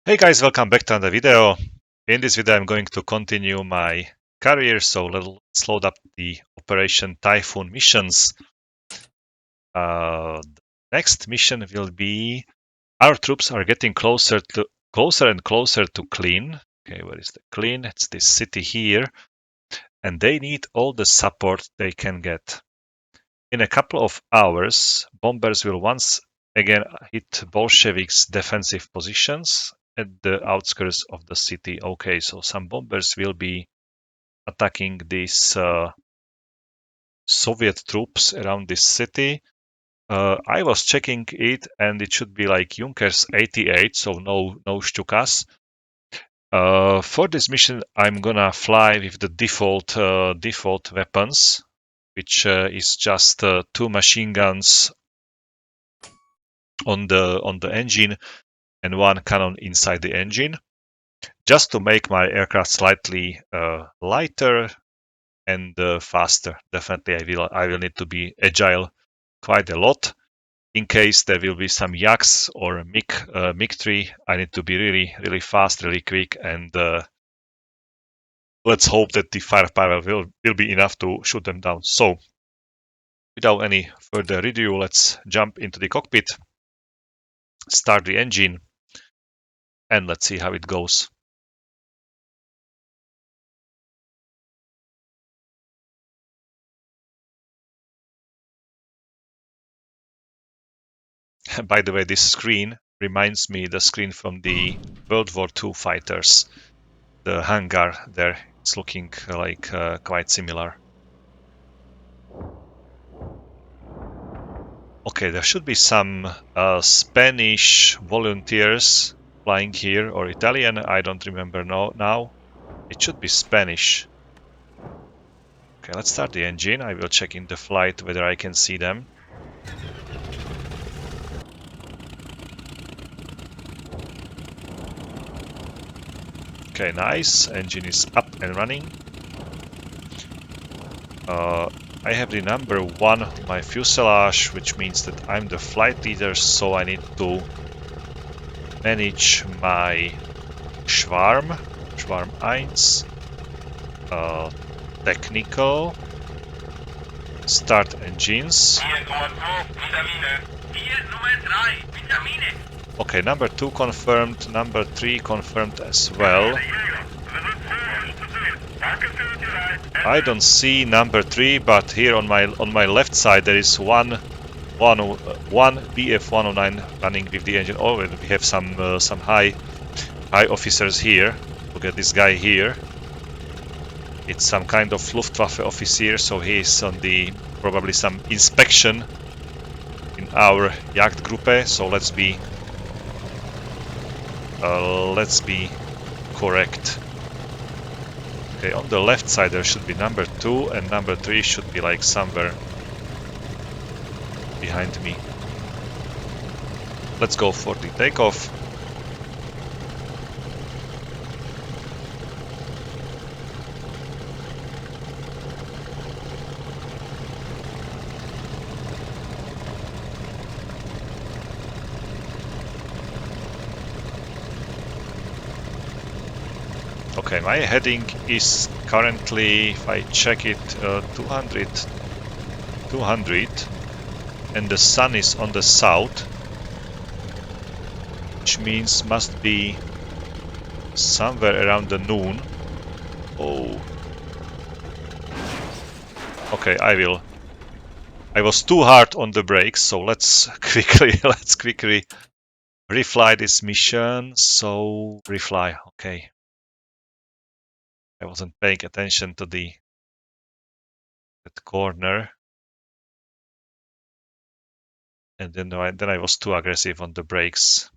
Hey guys, welcome back to another video. In this video I'm going to continue my career, so let's load up the Operation Typhoon missions. The next mission will be our troops are getting closer and closer to Clean. Okay, where is the Clean? It's this city here, and they need all the support they can get. In a couple of hours, bombers will once again hit Bolsheviks' defensive positions at the outskirts of the city. Okay, so some bombers will be attacking these Soviet troops around this city. I was checking it, and it should be like Junkers 88, so no Stukas. For this mission, I'm gonna fly with the default weapons, which is just 2 machine guns on the engine and 1 cannon inside the engine, just to make my aircraft slightly lighter and faster. Definitely, I will need to be agile quite a lot. In case there will be some Yaks or MiG-3, I need to be really fast, really quick, and let's hope that the firepower will be enough to shoot them down. So, without any further ado, let's jump into the cockpit, start the engine, and let's see how it goes. By the way, this screen reminds me the screen from the World War II fighters. The hangar there, it's looking like quite similar. Okay, there should be some Spanish volunteers flying here, or Italian, I don't remember now. It should be Spanish. Okay, let's start the engine. I will check in the flight whether I can see them. Okay, nice. Engine is up and running. I have the number 1 on my fuselage, which means that I'm the flight leader, so I need to manage my Schwarm 1, technical, start engines. Okay, number 2 confirmed, number 3 confirmed as well. I don't see number 3, but here on my left side there is one BF-109 running with the engine. Oh, we have some high officers here. Look at this guy here. It's some kind of Luftwaffe officer, so he is on the probably some inspection in our Jagdgruppe. So let's be correct. Okay, on the left side there should be number 2, and number 3 should be like somewhere behind me. Let's go for the takeoff. Okay, my heading is currently, if I check it, 200, and the sun is on the south, which means must be somewhere around the noon. Oh. Okay, I was too hard on the brakes, so let's quickly refly this mission. So refly, okay. I wasn't paying attention to that corner, and then I was too aggressive on the brakes.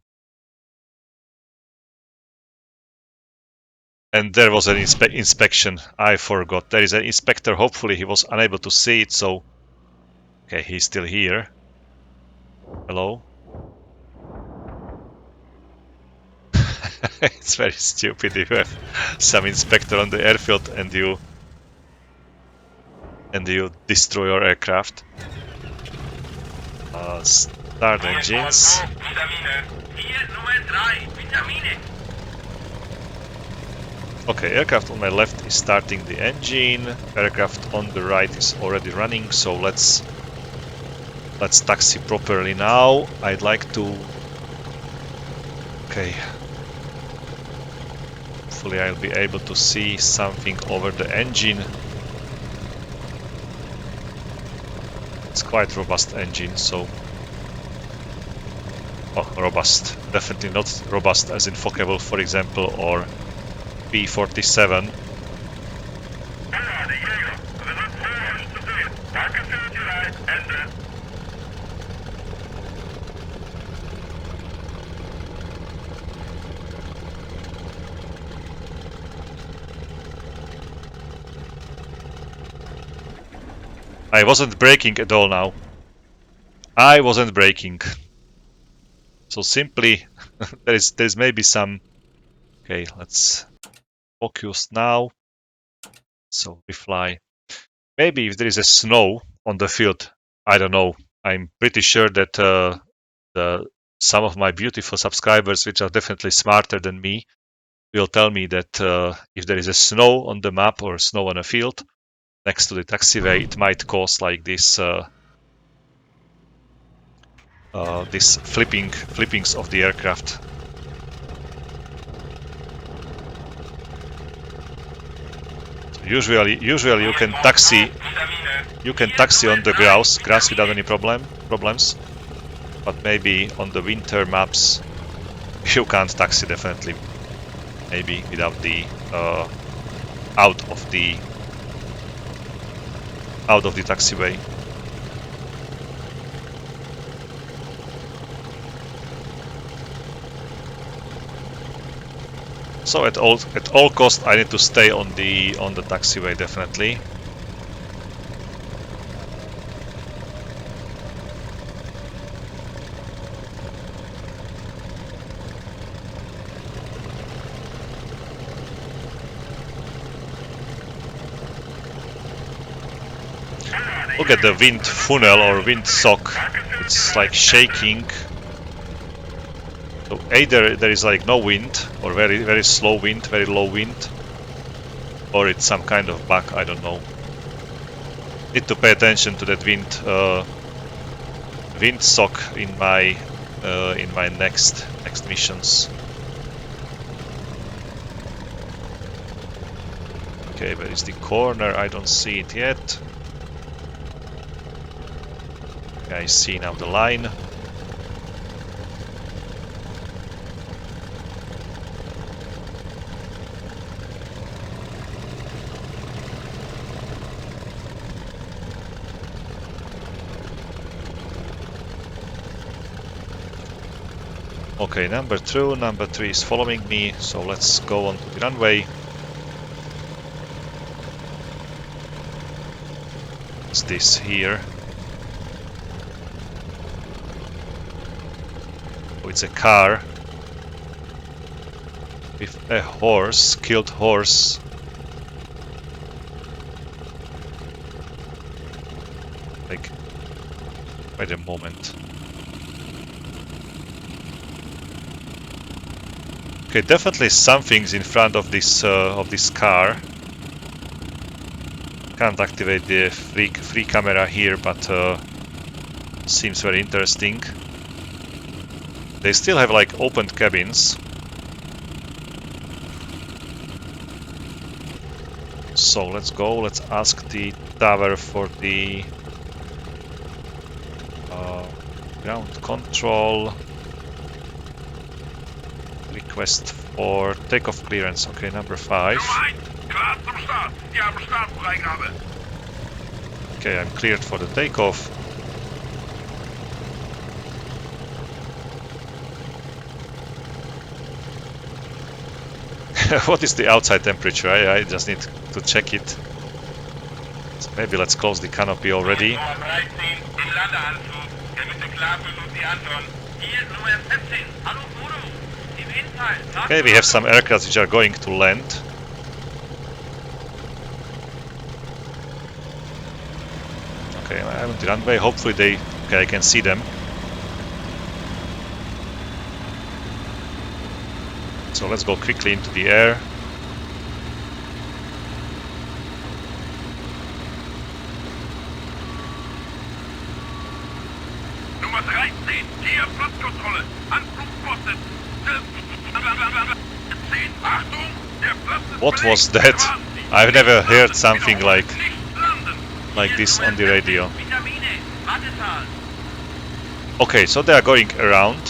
And there was an inspection. I forgot. There is an inspector. Hopefully he was unable to see it, so... Okay, he's still here. Hello? It's very stupid if you have some inspector on the airfield and you destroy your aircraft. Start engines. Okay, aircraft on my left is starting the engine. Aircraft on the right is already running. So let's taxi properly now. I'd like to. Okay. Hopefully, I'll be able to see something over the engine. It's quite robust engine, so. Oh, robust. Definitely not robust as in Fokkeville, for example, or B-47. I wasn't braking at all now. I wasn't braking. So simply, there's maybe some. Okay, let's focus now. So we fly. Maybe if there is a snow on the field, I don't know. I'm pretty sure that some of my beautiful subscribers, which are definitely smarter than me, will tell me that if there is a snow on the map or snow on a field next to the taxiway, it might cause like this this flippings of the aircraft. So usually you can taxi on the grass without any problems, but maybe on the winter maps you can't taxi definitely. Maybe without the out of the taxiway. So at all cost, I need to stay on the taxiway definitely. Look at the wind funnel or wind sock. It's like shaking. So either there is like no wind, or very slow wind, very low wind, or it's some kind of bug. I don't know. Need to pay attention to that wind sock in my next missions. Okay, where is the corner? I don't see it yet. Okay, I see now the line. Okay, number 2, number 3 is following me, so let's go on to the runway. What's this here? Oh, it's a car with a horse, killed horse. Like, wait a moment. Okay, definitely something's in front of this car. Can't activate the free camera here, but seems very interesting. They still have like opened cabins. So let's go. Let's ask the tower for the ground control. Request for takeoff clearance. Okay, number 5. Okay, I'm cleared for the takeoff. What is the outside temperature? I just need to check it. So maybe let's close the canopy already. Okay, we have some aircraft which are going to land. Okay, I'm on the runway. Hopefully they... Okay, I can see them. So let's go quickly into the air. What was that? I've never heard something like this on the radio. Okay, so they are going around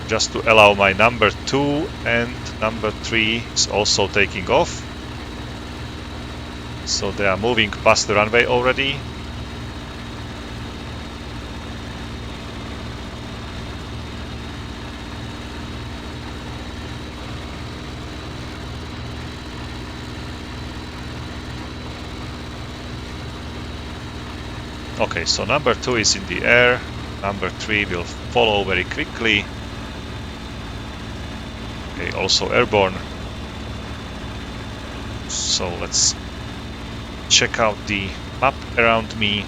just to allow my number 2 and number 3 is also taking off. So they are moving past the runway already. Okay, so number 2 is in the air, number 3 will follow very quickly. Okay, also airborne. So let's check out the map around me.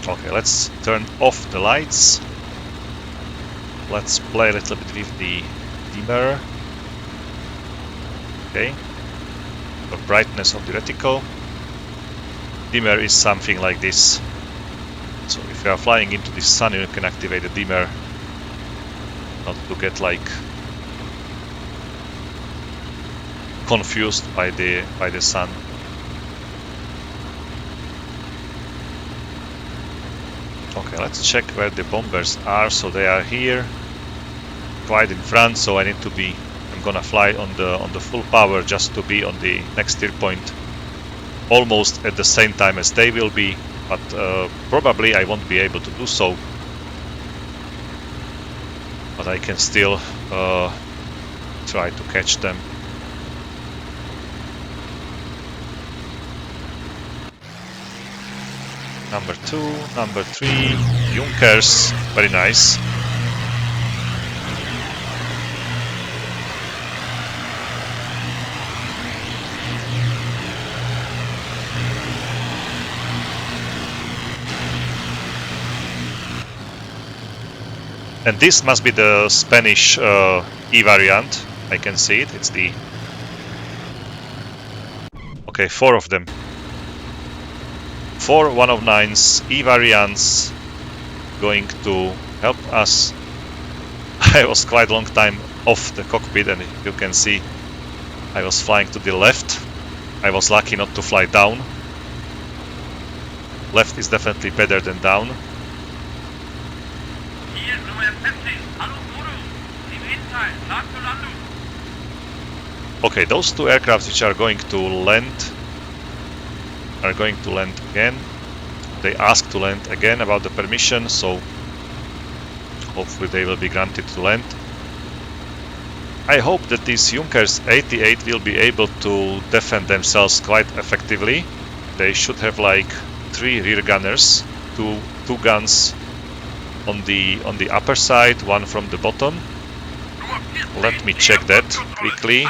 Okay, let's turn off the lights. Let's play a little bit with the dimmer. Okay, the brightness of the reticle. Dimmer is something like this. So if you are flying into the sun, you can activate the dimmer, not to get like confused by the sun. Okay, let's check where the bombers are. So they are here, quite in front. So I need to be. I'm gonna fly on the full power just to be on the next steer point, almost at the same time as they will be. But probably I won't be able to do so. But I can still try to catch them. Number 2, number 3, Junkers, very nice. And this must be the Spanish E variant. I can see it. It's the... Okay, 4 of them. 4 109s, E variants, going to help us. I was quite a long time off the cockpit, and you can see I was flying to the left. I was lucky not to fly down. Left is definitely better than down. Okay, those 2 aircrafts which are going to land again. They asked to land again about the permission, so hopefully they will be granted to land. I hope that these Junkers 88 will be able to defend themselves quite effectively. They should have like 3 rear gunners, two guns on the upper side, 1 from the bottom. Let me check that quickly.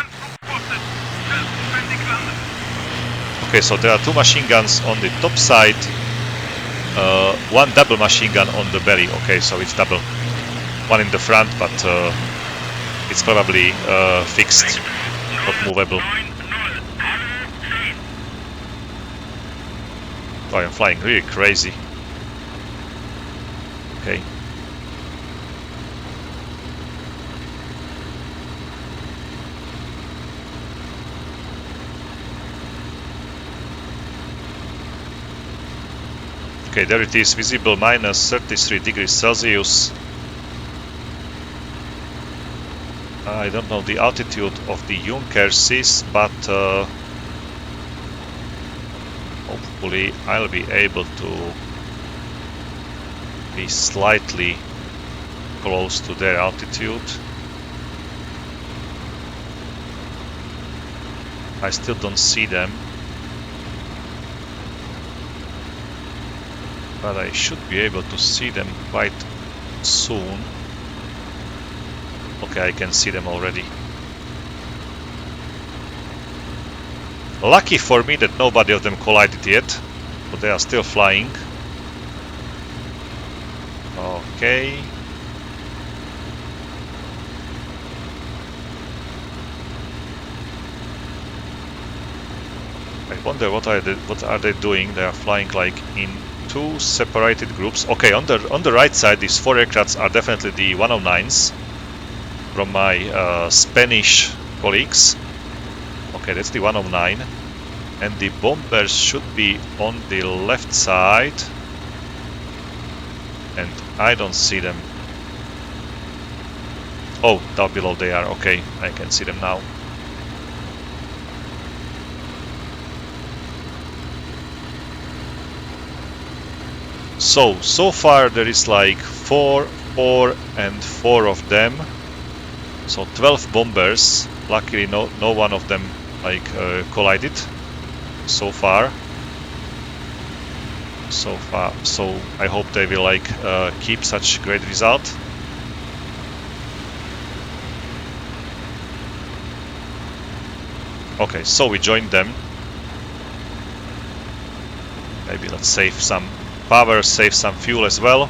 Okay, so there are 2 machine guns on the top side, 1 double machine gun on the belly. Okay, so it's double. 1 in the front, but it's probably fixed, not movable. Oh, I'm flying really crazy. Okay. Okay, there it is, visible minus 33 degrees Celsius. I don't know the altitude of the Junkers is, but hopefully I'll be able to be slightly close to their altitude. I still don't see them, but I should be able to see them quite soon. Okay, I can see them already. Lucky for me that nobody of them collided yet, but they are still flying. Okay. I wonder what are they doing? They are flying like in two separated groups. Okay, on the right side, these 4 aircrafts are definitely the 109s from my Spanish colleagues. Okay, that's the 109, and the bombers should be on the left side, and I don't see them. Oh, down below they are. Okay, I can see them now. So far there is like 4, 4, and 4 of them. So 12 bombers. Luckily, no one of them like collided so far. So I hope they will like keep such great result. Okay, so we joined them. Maybe let's save some power, save some fuel as well.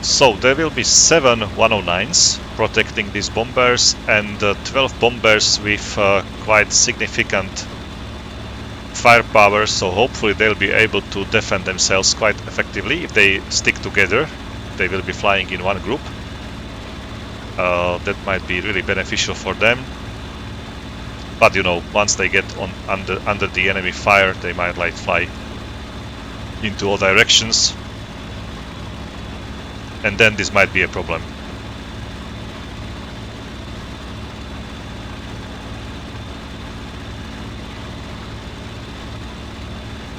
So there will be 7 109s protecting these bombers and 12 bombers with quite significant firepower, so hopefully they'll be able to defend themselves quite effectively. If they stick together, they will be flying in one group. That might be really beneficial for them. But you know, once they get under the enemy fire, they might like fly into all directions. And then this might be a problem.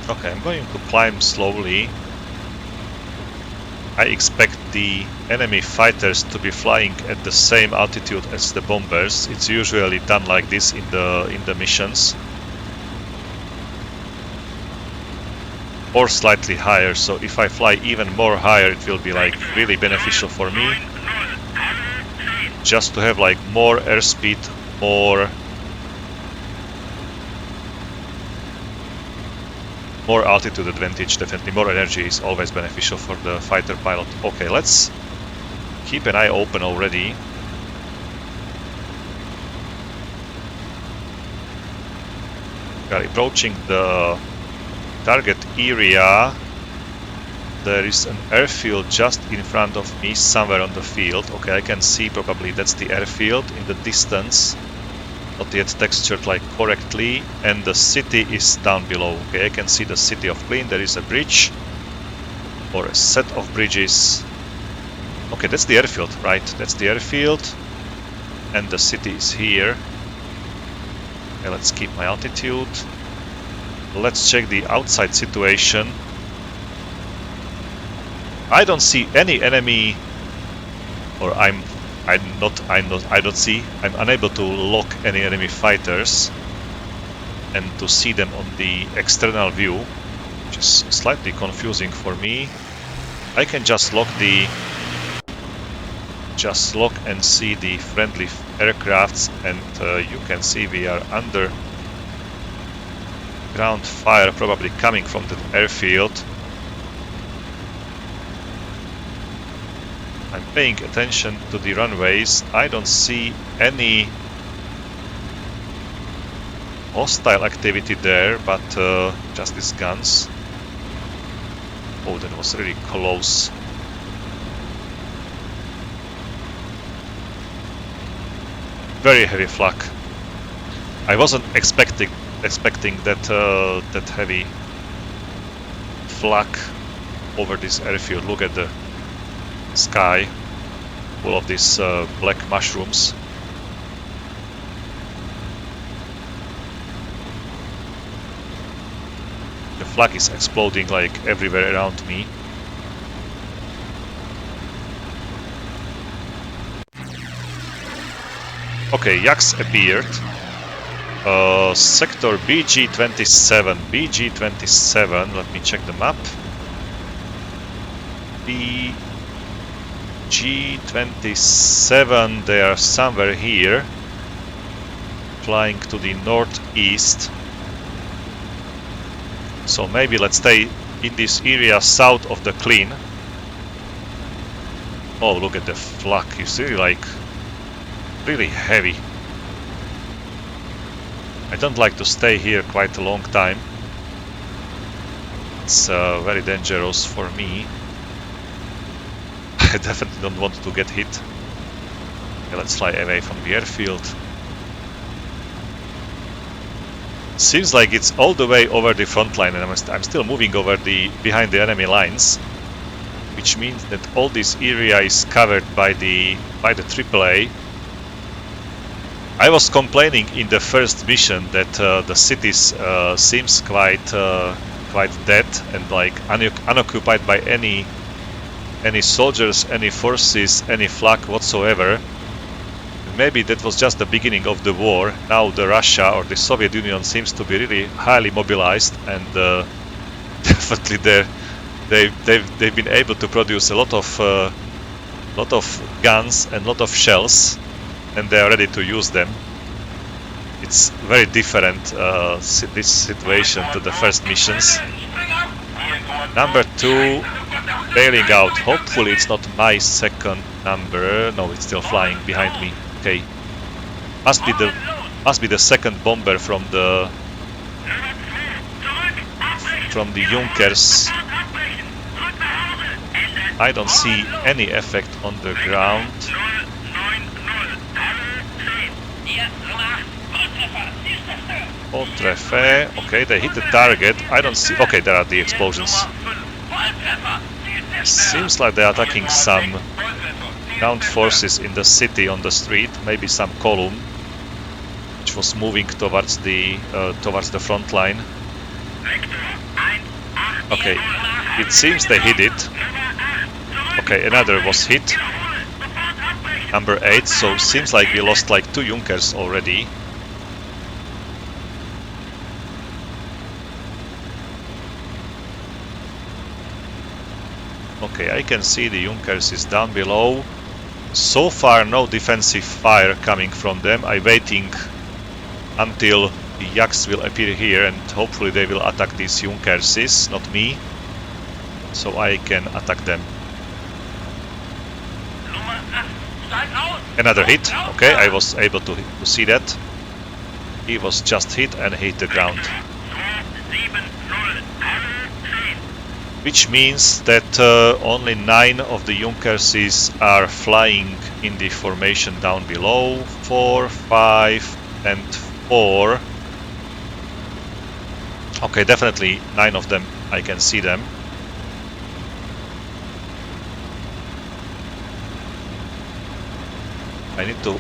Okay, I'm going to climb slowly. I expect the enemy fighters to be flying at the same altitude as the bombers. It's usually done like this in the missions. Or slightly higher, so if I fly even more higher, it will be like really beneficial for me. Just to have like more airspeed, more altitude advantage. Definitely more energy is always beneficial for the fighter pilot. Okay, let's keep an eye open already. We are approaching the target area. There is an airfield just in front of me, somewhere on the field. Okay, I can see probably that's the airfield in the distance. Not yet textured like correctly, and the city is down below. Okay, I can see the city of Clean. There is a bridge or a set of bridges. Okay, that's the airfield, right? That's the airfield, and the city is here. Okay, let's keep my altitude. Let's check the outside situation. I don't see any enemy, or I'm unable to lock any enemy fighters and to see them on the external view, which is slightly confusing for me. I can just lock and see the friendly aircrafts, and you can see we are under ground fire, probably coming from the airfield. I'm paying attention to the runways. I don't see any hostile activity there, but just these guns. Oh, that was really close. Very heavy flak. I wasn't expecting that heavy flak over this airfield. Look at the sky, full of these black mushrooms. The flag is exploding like everywhere around me. Okay, Yaks appeared. Sector BG27. BG27, let me check the map. G27, they are somewhere here, flying to the northeast. So maybe let's stay in this area south of the clean. Oh, look at the flak, it's really like really heavy. I don't like to stay here quite a long time. It's very dangerous for me. I definitely don't want to get hit. Okay, let's fly away from the airfield. Seems like it's all the way over the front line, and I'm still moving over behind the enemy lines, which means that all this area is covered by the AAA. I was complaining in the first mission that the cities seems quite dead and like unoccupied by any soldiers, any forces, any flak whatsoever. Maybe that was just the beginning of the war. Now the Russia or the Soviet Union seems to be really highly mobilized, and definitely they've been able to produce a lot of guns and a lot of shells, and they are ready to use them. It's very different this situation to the first missions. Number 2 bailing out. Hopefully it's not my second number. No, it's still flying behind me. Okay, must be the second bomber from the Junkers. I don't see any effect on the ground. Treffer. Okay, they hit the target. I don't see. Okay, there are the explosions. Seems like they're attacking some ground forces in the city on the street. Maybe some column which was moving towards the front line. Okay, it seems they hit it. Okay, another was hit. Number 8. So seems like we lost like 2 Junkers already. Okay, I can see the Junkers is down below. So far, no defensive fire coming from them. I'm waiting until the Yaks will appear here, and hopefully they will attack these Junkers, not me, so I can attack them. Another hit. Okay, I was able to see that. He was just hit and hit the ground. Which means that only 9 of the Junkers are flying in the formation down below. 4, 5, and 4. Okay, definitely 9 of them. I can see them. I need to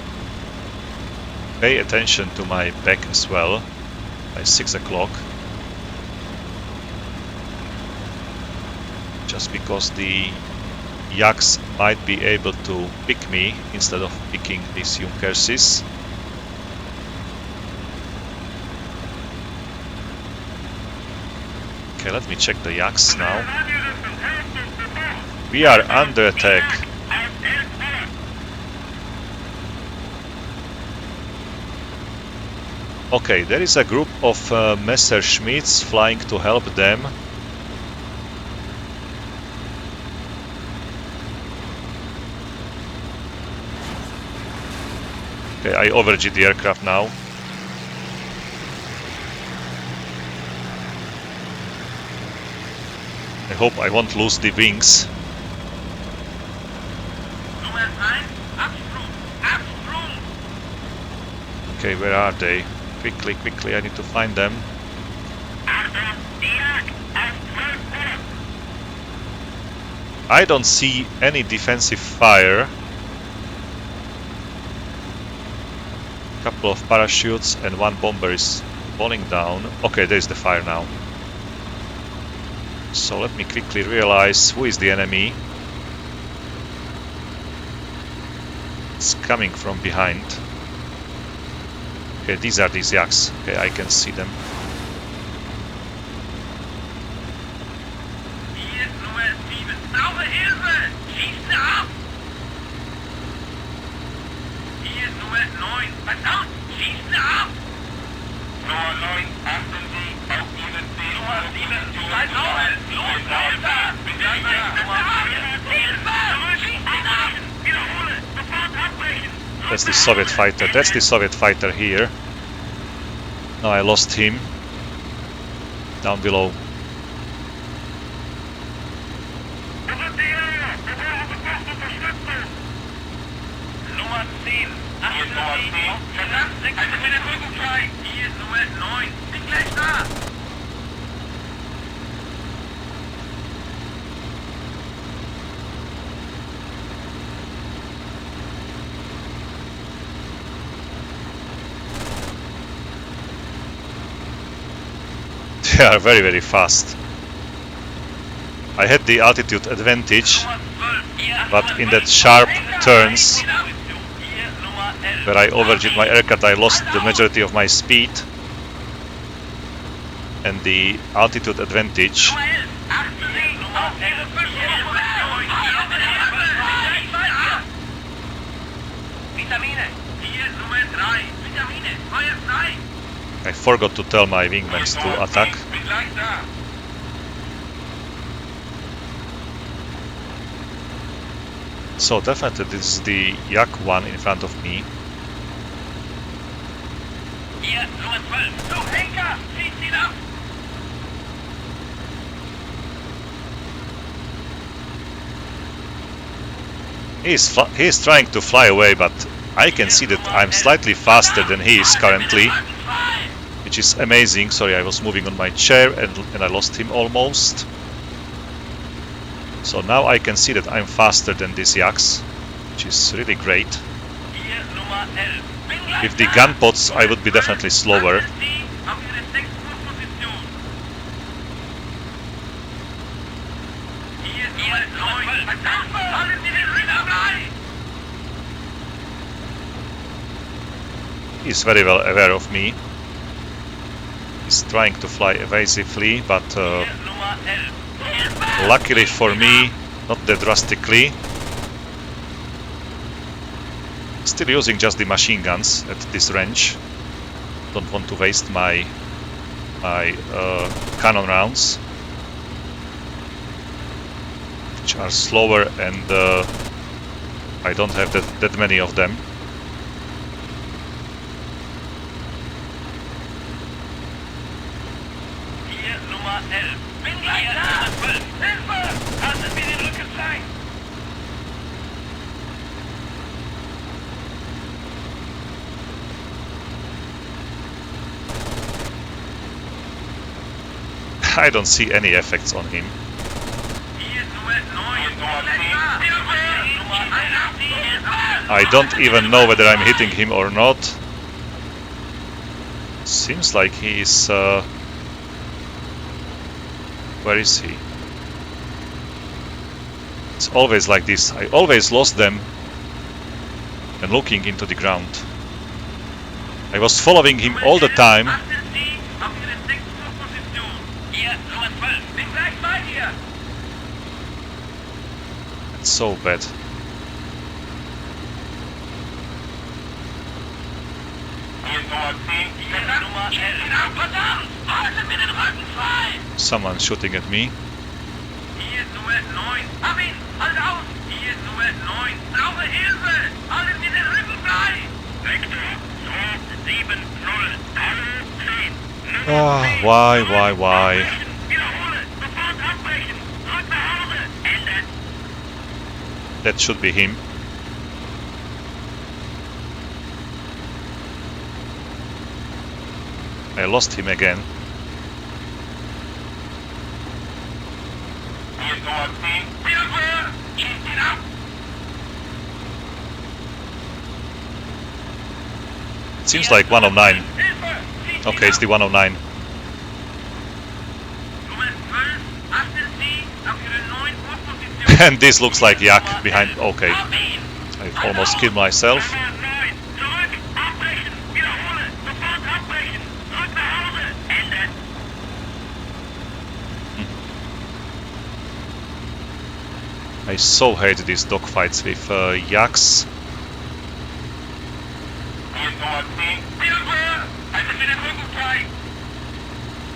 pay attention to my back as well by 6 o'clock. Just because the Yaks might be able to pick me instead of picking these Junkers. Okay, let me check the Yaks now. We are under attack. Okay, there is a group of Messerschmitts flying to help them. Okay, I overjit the aircraft now. I hope I won't lose the wings. Okay, where are they? Quickly, I need to find them. I don't see any defensive fire. Couple of parachutes and 1 bomber is falling down. Okay, there's the fire now. So let me quickly realize who is the enemy. It's coming from behind. Okay, these are these Yaks. Okay, I can see them. That's the Soviet fighter. That's the Soviet fighter here. Now I lost him. Down below. They are very, very fast. I had the altitude advantage, but in that sharp turns where I overjit my aircraft, I lost the majority of my speed and the altitude advantage. I forgot to tell my wingmen to attack. So definitely this is the Yak one in front of me. He's trying to fly away, but I can see that I'm slightly faster than he is currently, which is amazing. Sorry, I was moving on my chair and I lost him almost. So now I can see that I'm faster than these Yaks, which is really great. With the gun pods I would be definitely slower. He's very well aware of me. He's trying to fly evasively, but luckily for me, not that drastically. Still using just the machine guns at this range. Don't want to waste my cannon rounds, which are slower, and I don't have that many of them. I don't see any effects on him. I don't even know whether I'm hitting him or not. Seems like he is... where is he? It's always like this. I always lost them and looking into the ground. I was following him all the time. It's so bad. Someone shooting at me. Oh, why? That should be him. I lost him again. It seems like 109. Okay, it's the 109. And this looks like Yak behind. Okay, I've almost killed myself. I so hate these dogfights with Yaks.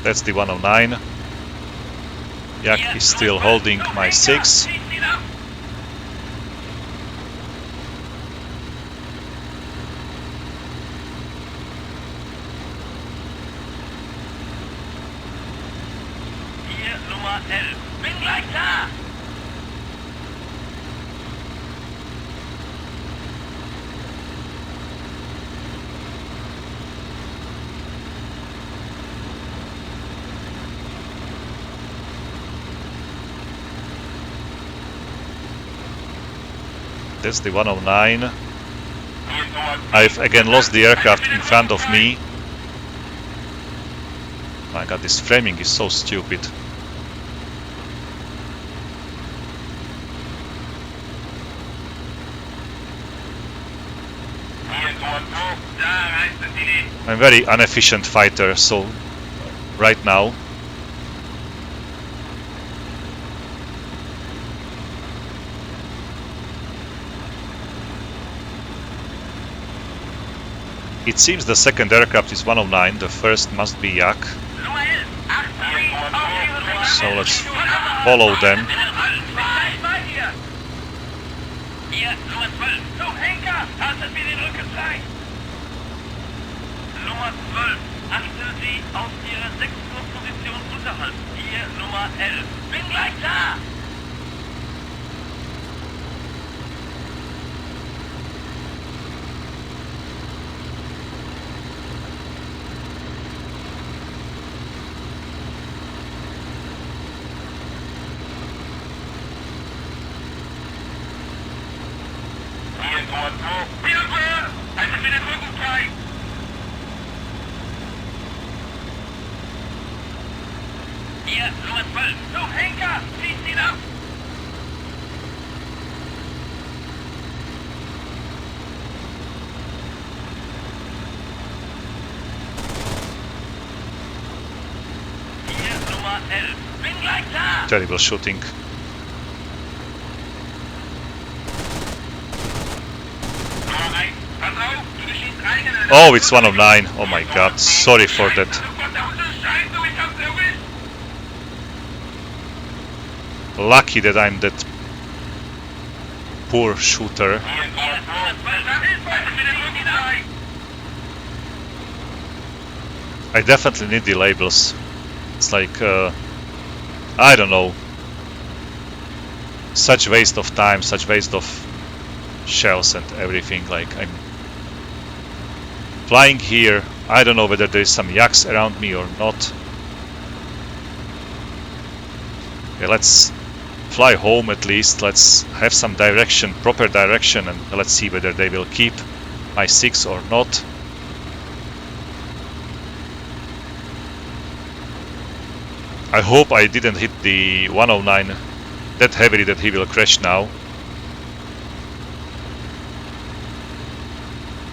That's the 109. Yak is still holding my 6. 11. Bin gleich da! That's the 109. I've again lost the aircraft in front of me. My god, this framing is so stupid. I'm a very inefficient fighter, so right now. It seems the second aircraft is 109, the first must be Yak. So let's follow them. Hier, Nummer 12. So, Henker, halten wir den Rücken frei. Nummer 12. Achten Sie auf Ihre 6 Uhr Position unterhalb. Hier, Nummer 11. Bin gleich da! Hier, Nummer 12. So, Henker, schießt ihn ab! Hier, Nummer 11. Bin gleich da! Terrible shooting. Oh, it's 109. Oh my god, sorry for that. Lucky that I'm that poor shooter. I definitely need the labels. It's like, I don't know. Such waste of time, such waste of shells and everything. Like, I'm flying here. I don't know whether there is some yaks around me or not. Okay, let's fly home at least. Let's have some direction, proper direction, and let's see whether they will keep my 6 or not. I hope I didn't hit the 109 that heavily that he will crash now.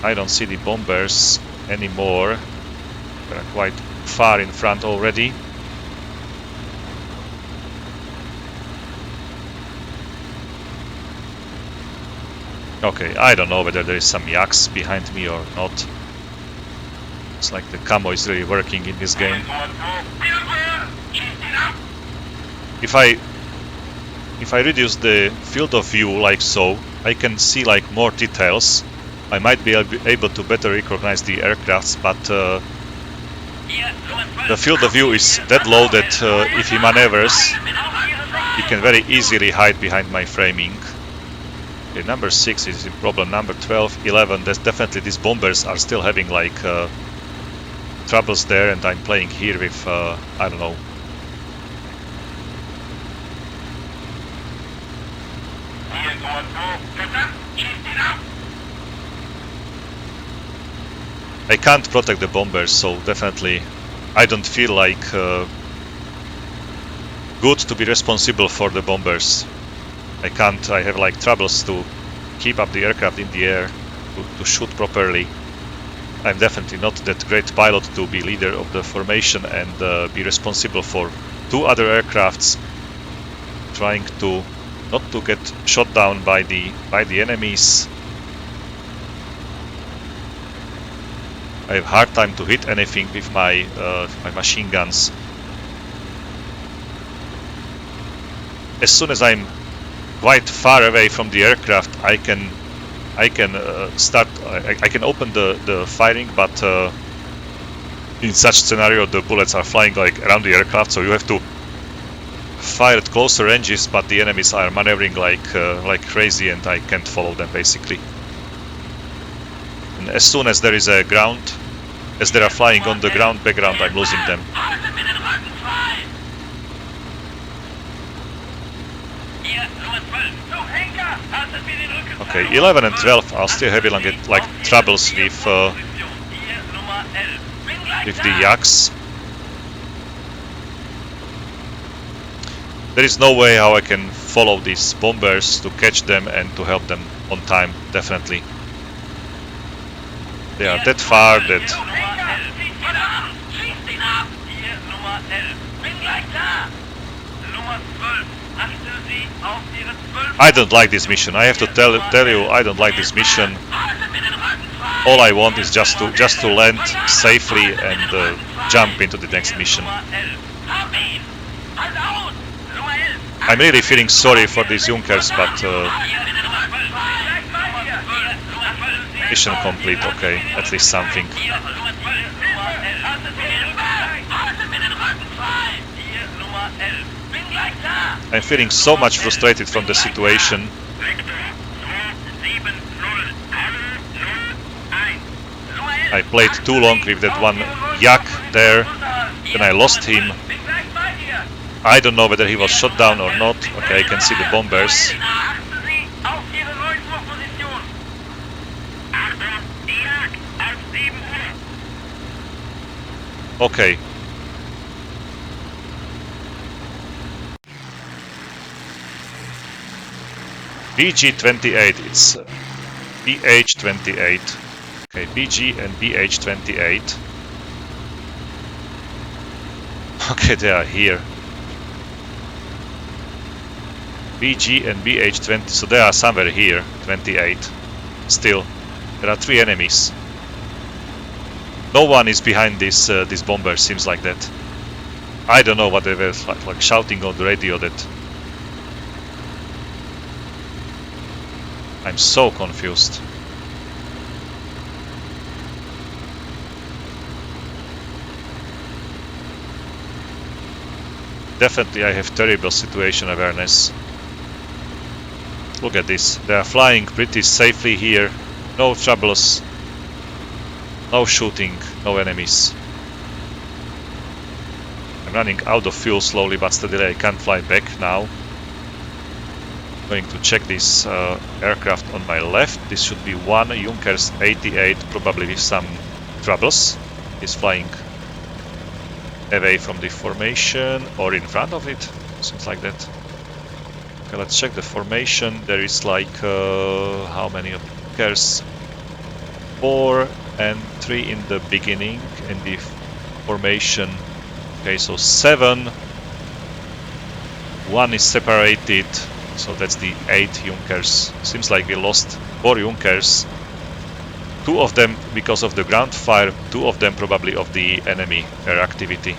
I don't see the bombers anymore. They're quite far in front already. Okay, I don't know whether there is some yaks behind me or not. It's like the camo is really working in this game. If I reduce the field of view like so, I can see like more details. I might be able to better recognize the aircrafts, but the field of view is that low that if he maneuvers, he can very easily hide behind my framing. Okay, number 6 is a problem. Number 12, 11, that's definitely these bombers are still having like troubles there, and I'm playing here with, I don't know. I can't protect the bombers, so definitely I don't feel like good to be responsible for the bombers. I can't, I have like troubles to keep up the aircraft in the air, to shoot properly. I'm definitely not that great pilot to be leader of the formation and be responsible for 2 other aircrafts, trying to not to get shot down by the enemies. I have hard time to hit anything with my machine guns. As soon as I'm quite far away from the aircraft, I can start. I can open the firing, but in such scenario, the bullets are flying like around the aircraft, so you have to fire at closer ranges, but the enemies are maneuvering like crazy, and I can't follow them basically. And as soon as there is a ground, as they are flying on the ground background, I'm losing them. Okay, 11 and 12 are still having like troubles with the yaks. There is no way how I can follow these bombers to catch them and to help them on time, definitely. They are that far that... I don't like this mission. I have to tell you, I don't like this mission. All I want is just to land safely and jump into the next mission. I'm really feeling sorry for these Junkers, but mission complete. Okay, at least something. I'm feeling so much frustrated from the situation. I played too long with that one yak there, then I lost him. I don't know whether he was shot down or not. Okay, I can see the bombers. Okay. BG-28, it's BH-28. Okay, BG and BH-28. Okay, they are here. BG and BH-20, so they are somewhere here, 28. Still, there are 3 enemies. No one is behind this bomber, seems like that. I don't know what they were like shouting on the radio that... I'm so confused. Definitely I have terrible situation awareness. Look at this. They are flying pretty safely here. No troubles. No shooting. No enemies. I'm running out of fuel slowly, but steadily I can't fly back now. Going to check this aircraft on my left. This should be one Junkers 88, probably with some troubles. He's flying away from the formation or in front of it, seems like that. Okay, let's check the formation. There is like how many Junkers? 4 and 3 in the beginning in the formation. Okay, so 7. 1 is separated. So that's the 8 Junkers. Seems like we lost 4 Junkers. 2 of them because of the ground fire, 2 of them probably of the enemy air activity.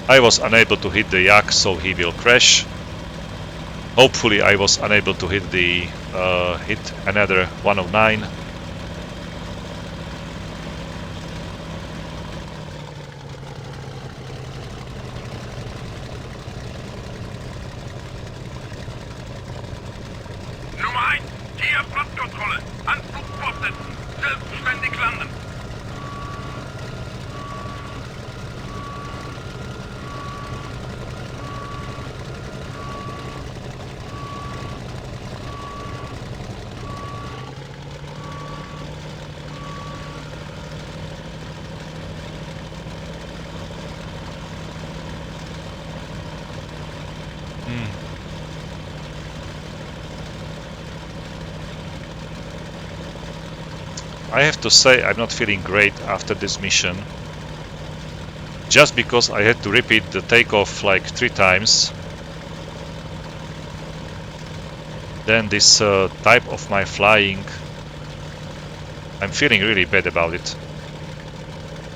I was unable to hit the yak, so he will crash. Hopefully I was unable to hit the hit another 109. I have to say I'm not feeling great after this mission. Just because I had to repeat the takeoff like 3 times. Then this type of my flying, I'm feeling really bad about it.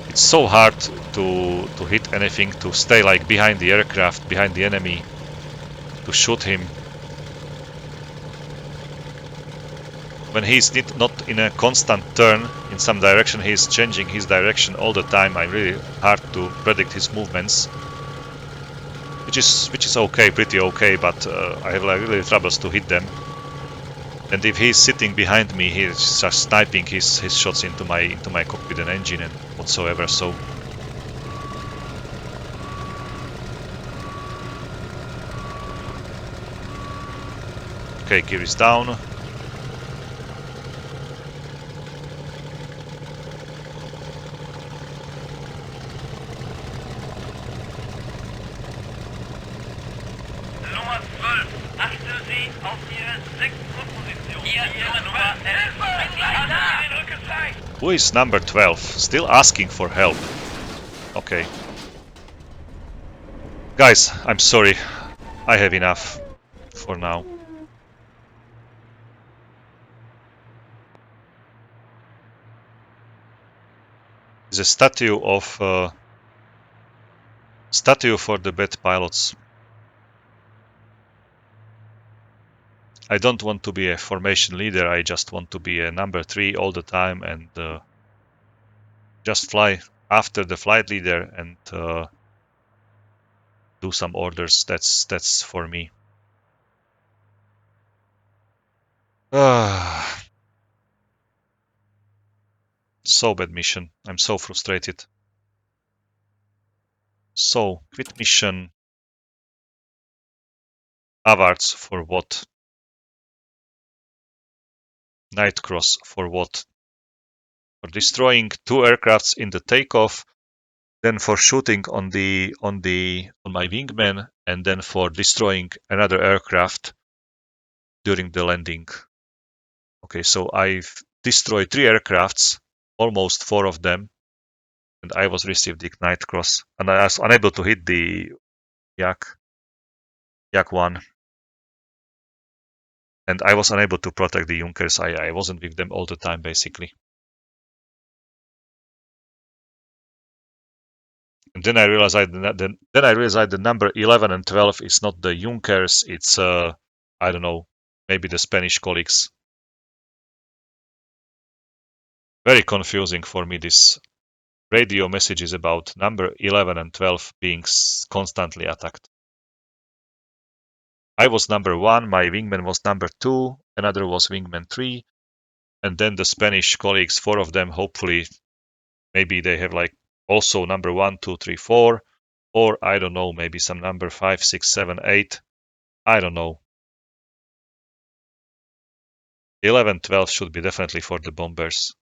It's so hard to hit anything, to stay like behind the aircraft, behind the enemy, to shoot him. when he's not in a constant turn in some direction, he's changing his direction all the time. I'm really hard to predict his movements, which is okay, pretty okay, but I have like really troubles to hit them. And if he's sitting behind me, he's just sniping his shots into my cockpit and engine and whatsoever. So okay, gear is down. Nummer 12, achte Sie auf Ihre 6. Position. Hier Nummer 11. Bin gleich da. Den Rücken frei. Who is number 12? Still asking for help. Okay. Guys, I'm sorry. I have enough for now. There's a statue for the bad pilots. I don't want to be a formation leader. I just want to be a number 3 all the time and just fly after the flight leader and do some orders. That's for me. So bad mission. I'm so frustrated. So, quit mission. Awards for what? Nightcross for what? For destroying 2 aircrafts in the takeoff, then for shooting on my wingman, and then for destroying another aircraft during the landing. Okay, so I've destroyed 3 aircrafts, almost 4 of them, and I was received the Ignite Cross, and I was unable to hit the Yak 1, and I was unable to protect the Junkers. I wasn't with them all the time, basically. And then I realized the number 11 and 12 is not the Junkers. It's I don't know, maybe the Spanish colleagues. Very confusing for me, this radio messages about number 11 and 12 being constantly attacked. I was number 1, my wingman was number 2, another was wingman 3, and then the Spanish colleagues, 4 of them, hopefully, maybe they have like also number 1, 2, 3, 4, or I don't know, maybe some number 5, 6, 7, 8. I don't know. 11, 12 should be definitely for the bombers.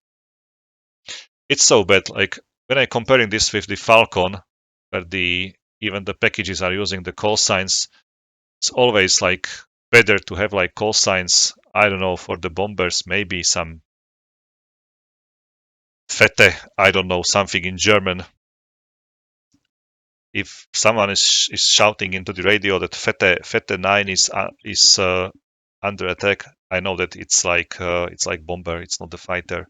It's so bad, like when I'm comparing this with the Falcon, where even the packages are using the call signs, it's always like better to have like call signs, I don't know, for the bombers, maybe some Fette, I don't know, something in German. If someone is shouting into the radio that Fette 9 is under attack, I know that it's like bomber, it's not the fighter.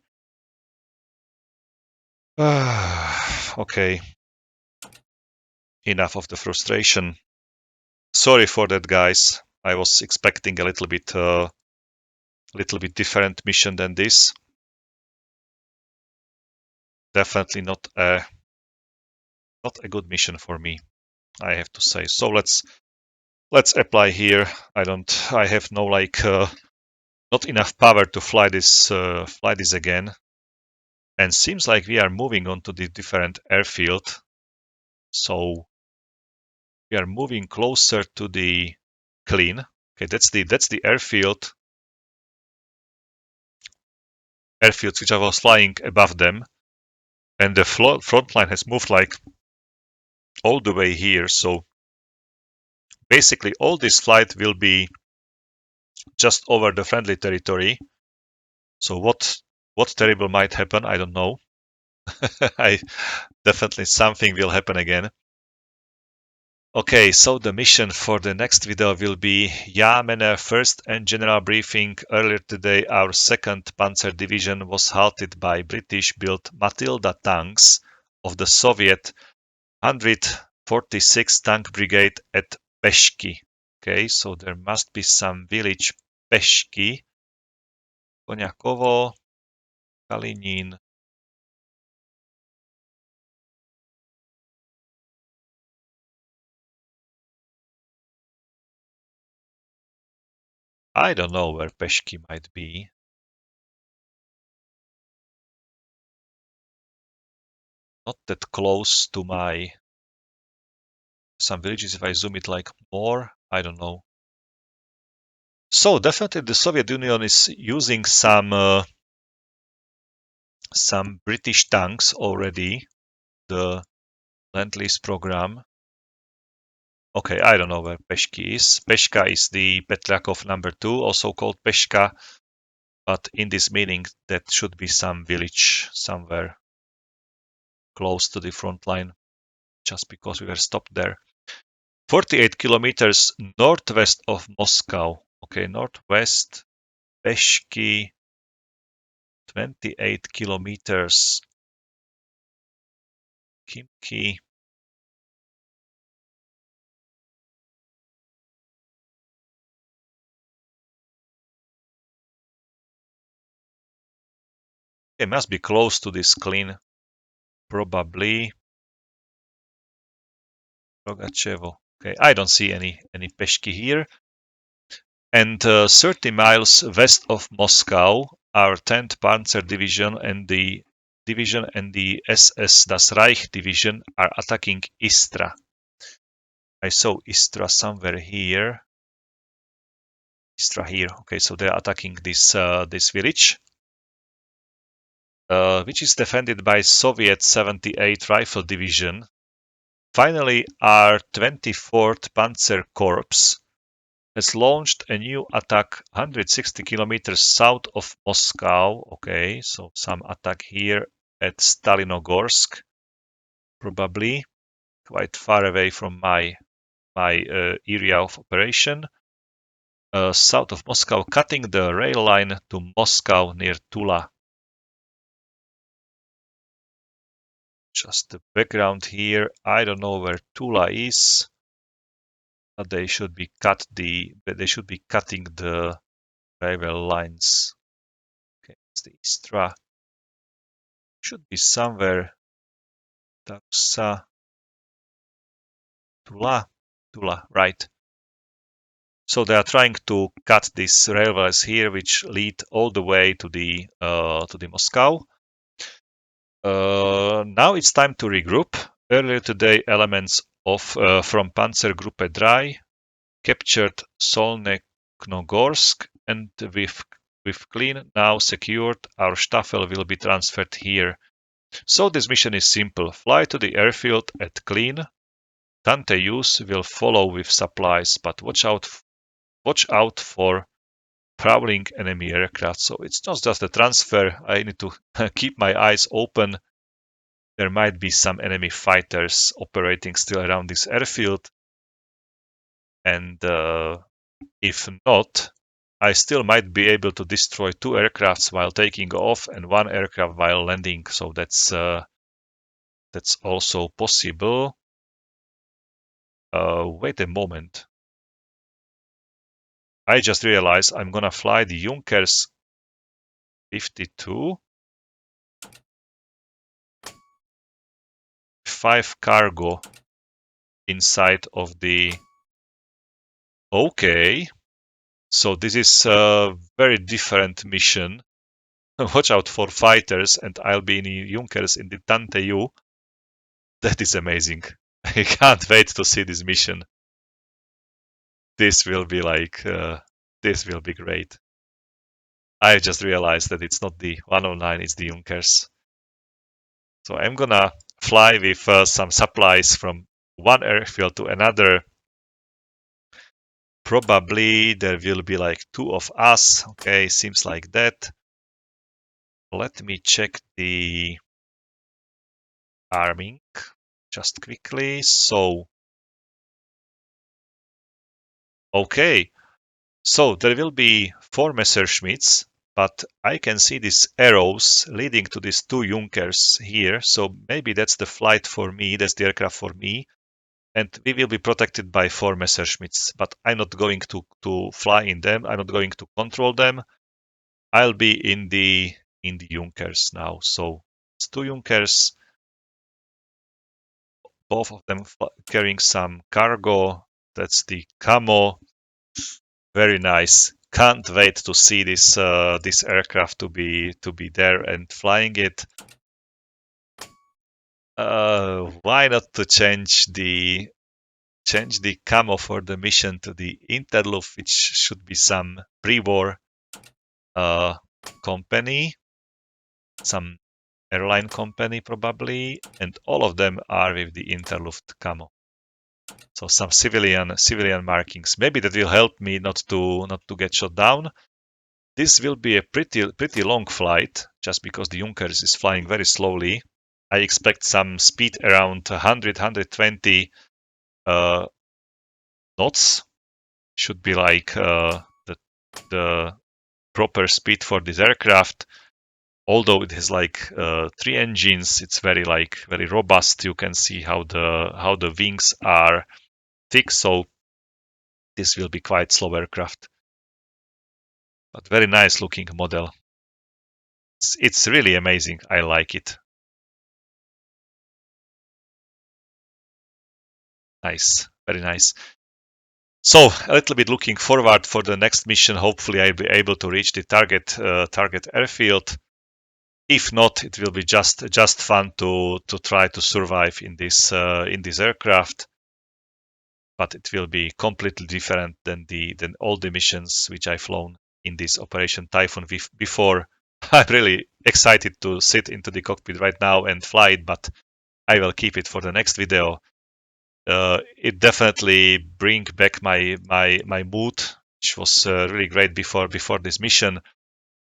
Okay. Enough of the frustration. Sorry for that, guys. I was expecting a little bit different mission than this. Definitely not a good mission for me, I have to say. So let's apply here. I have no not enough power to fly this again. And seems like we are moving on to the different airfield. So we are moving closer to the clean. Okay, that's the airfield. Airfields which I was flying above them. And the front line has moved like all the way here. So basically all this flight will be just over the friendly territory. So what terrible might happen, I don't know. Definitely something will happen again. Okay, so the mission for the next video will be Yamene first and general briefing. Earlier today, our 2nd Panzer Division was halted by British-built Matilda tanks of the Soviet 146th Tank Brigade at Peshki. Okay, so there must be some village Peshki. Koniakovo, Kalinin. I don't know where Peshki might be. Not that close to my some villages. If I zoom it like more, I don't know. So definitely the Soviet Union is using some British tanks already. The Lend-Lease program. Okay, I don't know where Peshki is. Peshka is the Petlyakov number 2, also called Peshka, but in this meaning that should be some village somewhere close to the front line, just because we were stopped there. 48 kilometers northwest of Moscow. Okay, northwest, Peshki, 28 kilometers, Kimki. It must be close to this clean, probably. Rogachevo. Okay, I don't see any Peshki here. And 30 miles west of Moscow, our 10th Panzer Division and the SS Das Reich Division are attacking Istra. I saw Istra somewhere here. Istra here. Okay, so they're attacking this village, which is defended by Soviet 78 Rifle Division. Finally, our 24th Panzer Corps has launched a new attack 160 kilometers south of Moscow. Okay, so some attack here at Stalinogorsk, probably quite far away from my area of operation. South of Moscow, cutting the rail line to Moscow near Tula. Just the background here. I don't know where Tula is, but they should be cutting the railway lines. Okay, it's the Istra. Should be somewhere. Taksa, Tula, right. So they are trying to cut these railways here, which lead all the way to the Moscow. Now it's time to regroup. Earlier today, elements of from Panzergruppe 3 captured Solneknogorsk, and with Klin now secured, our Staffel will be transferred here. So this mission is simple. Fly to the airfield at Klin. Tanteus will follow with supplies, but watch out for prowling enemy aircraft. So it's not just a transfer. I need to keep my eyes open. There might be some enemy fighters operating still around this airfield. And if not, I still might be able to destroy 2 aircrafts while taking off and 1 aircraft while landing. So that's also possible. Wait a moment. I just realized I'm gonna fly the Junkers 52. 5 cargo inside of the... Okay. So this is a very different mission. Watch out for fighters, and I'll be in Junkers in the Tanteu. That is amazing. I can't wait to see this mission. This will be this will be great. I just realized that it's not the 109, it's the Junkers. So I'm gonna fly with some supplies from one airfield to another. Probably there will be like 2 of us. Okay, seems like that. Let me check the arming just quickly. So, okay. So there will be 4 Messerschmitts, but I can see these arrows leading to these 2 Junkers here. So maybe that's the flight for me. That's the aircraft for me. And we will be protected by 4 Messerschmitts, but I'm not going to fly in them. I'm not going to control them. I'll be in the Junkers now. So it's 2 Junkers, both of them carrying some cargo. That's the camo. Very nice. Can't wait to see this aircraft to be there and flying it. Why not to change the camo for the mission to the Interluft, which should be some pre-war company, some airline company probably, and all of them are with the Interluft camo. So some civilian markings. Maybe that will help me not to get shot down. This will be a pretty long flight, just because the Junkers is flying very slowly. I expect some speed around 100, 120 knots. Should be like the proper speed for this aircraft. Although it has like 3 engines, it's very robust. You can see how the wings are thick, so this will be quite slow aircraft, but very nice looking model. It's really amazing. I like it. Nice, very nice. So a little bit looking forward for the next mission. Hopefully I'll be able to reach the target airfield. If not, it will be just fun to try to survive in this aircraft. But it will be completely different than all the missions which I've flown in this Operation Typhoon before. I'm really excited to sit into the cockpit right now and fly it, but I will keep it for the next video. It definitely bring back my mood, which was really great before this mission.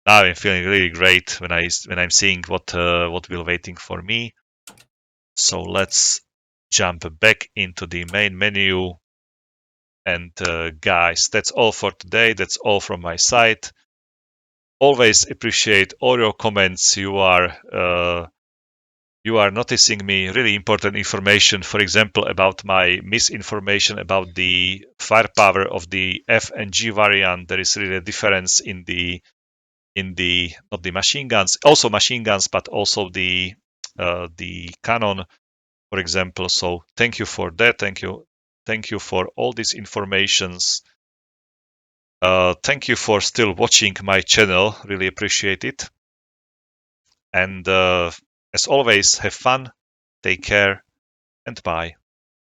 Now I'm feeling really great when I'm seeing what will waiting for me. So let's jump back into the main menu. And guys, that's all for today. That's all from my side. Always appreciate all your comments. You are noticing me really important information, for example, about my misinformation about the firepower of the F and G variant. There is really a difference in the not the machine guns, also machine guns, but also the cannon, for example. So thank you for that. Thank you for all these informations. Thank you for still watching my channel. Really appreciate it. And as always, have fun, take care, and bye.